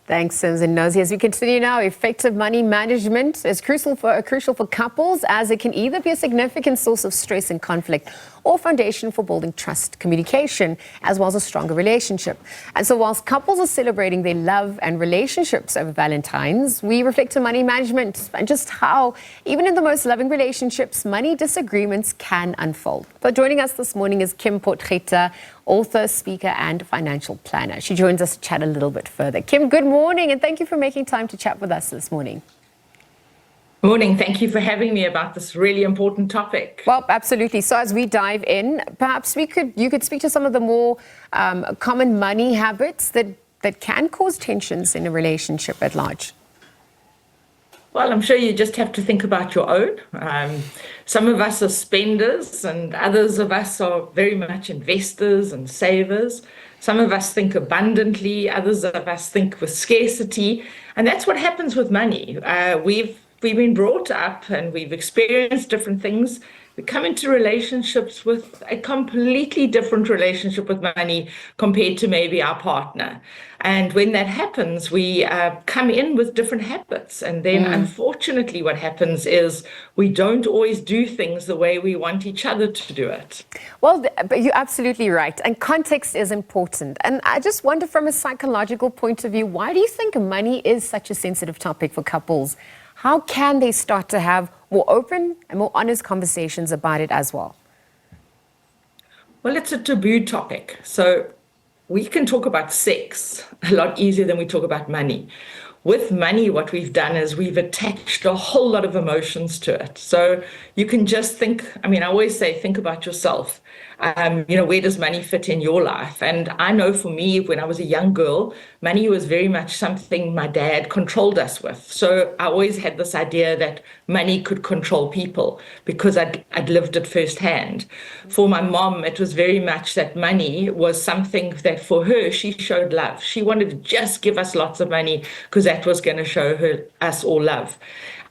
Thanks, Sims and Nosy. As we continue now, effective money management is crucial for couples, as it can either be a significant source of stress and conflict or foundation for building trust, communication, as well as a stronger relationship. And so whilst couples are celebrating their love and relationships over Valentine's, we reflect on money management and just how, even in the most loving relationships, money disagreements can unfold. But joining us this morning is Kim Potgieter, author, speaker, and financial planner. She joins us to chat a little bit further. Kim, good morning, and thank you for making time to chat with us this morning. Morning. Thank you for having me about this really important topic. Well, absolutely. So as we dive in, perhaps you could speak to some of the more common money habits that can cause tensions in a relationship at large. Well, I'm sure you just have to think about your own. Some of us are spenders and others of us are very much investors and savers. Some of us think abundantly, others of us think with scarcity. And that's what happens with money. We've been brought up and we've experienced different things. We come into relationships with a completely different relationship with money compared to maybe our partner. And when that happens, we come in with different habits. And then unfortunately, what happens is we don't always do things the way we want each other to do it. Well, but you're absolutely right. And context is important. And I just wonder, from a psychological point of view, why do you think money is such a sensitive topic for couples? How can they start to have more open and more honest conversations about it as well? Well, it's a taboo topic. So we can talk about sex a lot easier than we talk about money. With money, what we've done is we've attached a whole lot of emotions to it. So you can just think, I always say, think about yourself. Where does money fit in your life? And I know for me, when I was a young girl, money was very much something my dad controlled us with. So I always had this idea that money could control people because I'd lived it firsthand. For my mom, it was very much that money was something that for her, she showed love. She wanted to just give us lots of money because that was going to show us all love.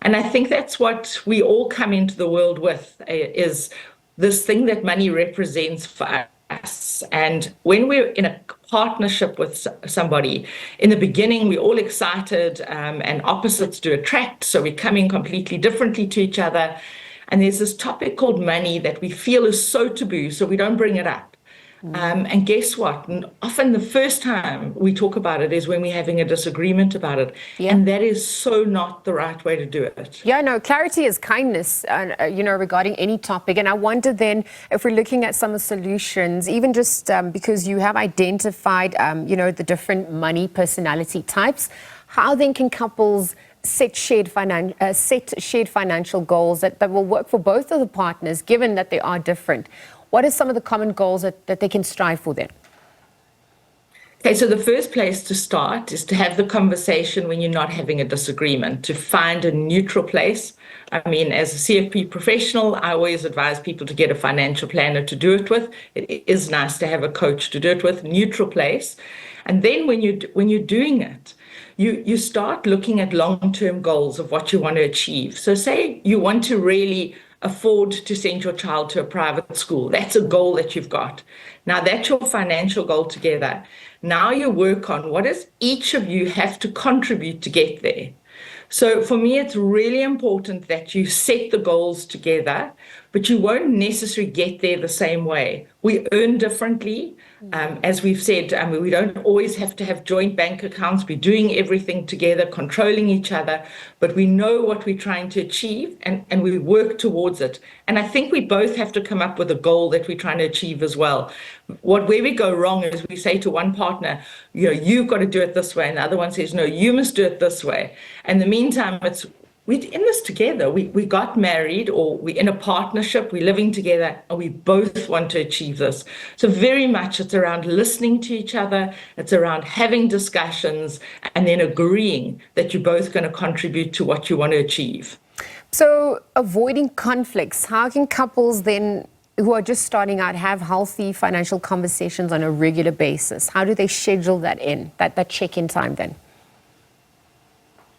And I think that's what we all come into the world with, is this thing that money represents for us. And when we're in a partnership with somebody, in the beginning, we're all excited and opposites do attract. So we're coming completely differently to each other. And there's this topic called money that we feel is so taboo, so we don't bring it up. And guess what? Often the first time we talk about it is when we're having a disagreement about it. Yeah. And that is so not the right way to do it. Yeah, no, clarity is kindness, regarding any topic. And I wonder then, if we're looking at some of the solutions, even just because you have identified, the different money personality types, how then can couples set shared financial goals that will work for both of the partners, given that they are different? What are some of the common goals that they can strive for then? Okay, so the first place to start is to have the conversation when you're not having a disagreement, to find a neutral place. As a CFP professional, I always advise people to get a financial planner to do it with. It is nice to have a coach to do it with, neutral place. And then when you're doing it, you start looking at long-term goals of what you want to achieve. So say you want to really afford to send your child to a private school. That's a goal that you've got. Now that's your financial goal together. Now you work on what does each of you have to contribute to get there. So for me, it's really important that you set the goals together, but you won't necessarily get there the same way. We earn differently. As we've said, we don't always have to have joint bank accounts. We're doing everything together, controlling each other, but we know what we're trying to achieve and we work towards it. And I think we both have to come up with a goal that we're trying to achieve as well. Where we go wrong is we say to one partner, you've got to do it this way. And the other one says, no, you must do it this way. And in the meantime, we're in this together. We got married, or we're in a partnership, we're living together, and we both want to achieve this. So very much it's around listening to each other, it's around having discussions, and then agreeing that you're both going to contribute to what you want to achieve. So avoiding conflicts, how can couples then who are just starting out have healthy financial conversations on a regular basis? How do they schedule that in, that check-in time then?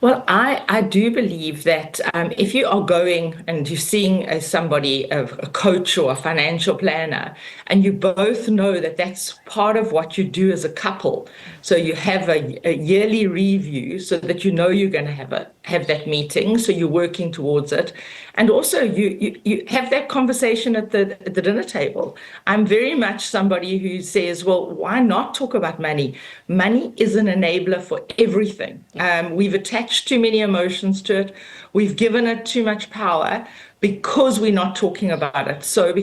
Well, I do believe that if you are going and you're seeing somebody, a coach or a financial planner, and you both know that that's part of what you do as a couple, so you have a yearly review so that you know you're going to have that meeting, so you're working towards it, and also you have that conversation at the dinner table. I'm very much somebody who says, well, why not talk about money? Money is an enabler for everything. We've attached too many emotions to it. We've given it too much power because we're not talking about it. So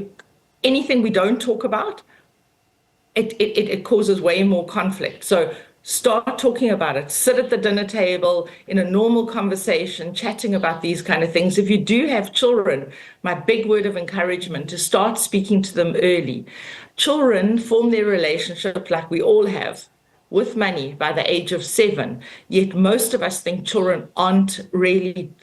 anything we don't talk about, it causes way more conflict. So start talking about it. Sit at the dinner table in a normal conversation, chatting about these kind of things. If you do have children, my big word of encouragement is start speaking to them early. Children form their relationship like we all have with money by the age of 7, yet most of us think children aren't really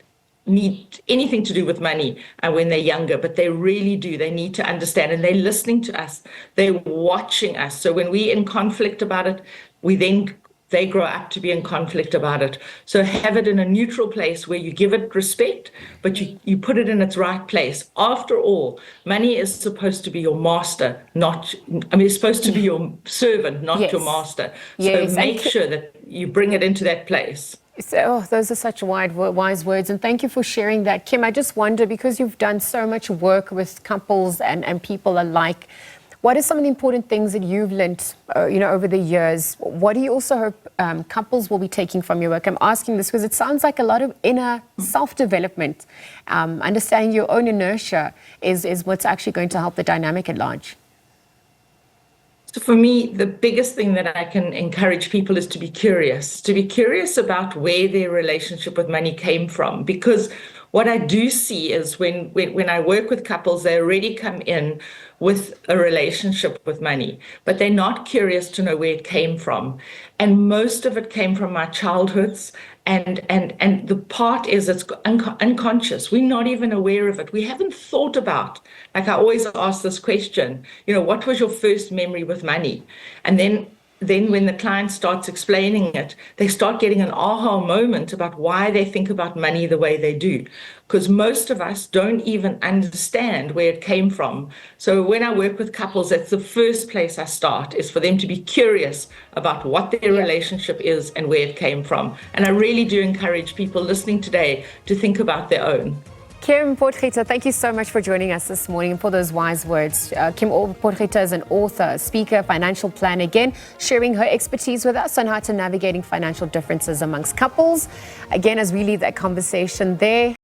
need anything to do with money when they're younger, but they really do. They need to understand, and they're listening to us. They're watching us. So when we're in conflict about it, they grow up to be in conflict about it. So have it in a neutral place where you give it respect, but you put it in its right place. After all, money is supposed to be your master, it's supposed to be your servant, not your master. So make sure that you bring it into that place. So, those are such wise words, and thank you for sharing that. Kim, I just wonder, because you've done so much work with couples and people alike, what are some of the important things that you've learned, over the years? What do you also hope couples will be taking from your work? I'm asking this because it sounds like a lot of inner self-development, understanding your own inertia is what's actually going to help the dynamic at large. So for me, the biggest thing that I can encourage people is to be curious about where their relationship with money came from. Because what I do see is when I work with couples, they already come in with a relationship with money, but they're not curious to know where it came from. And most of it came from our childhoods. And the part is it's unconscious. We're not even aware of it. We haven't thought about, like I always ask this question, what was your first memory with money? And then when the client starts explaining it, they start getting an aha moment about why they think about money the way they do. Because most of us don't even understand where it came from. So when I work with couples, that's the first place I start, is for them to be curious about what their relationship is and where it came from. And I really do encourage people listening today to think about their own. Kim Potgieter, thank you so much for joining us this morning and for those wise words. Kim Potgieter is an author, speaker, financial planner, again, sharing her expertise with us on how to navigating financial differences amongst couples. Again, as we leave that conversation there,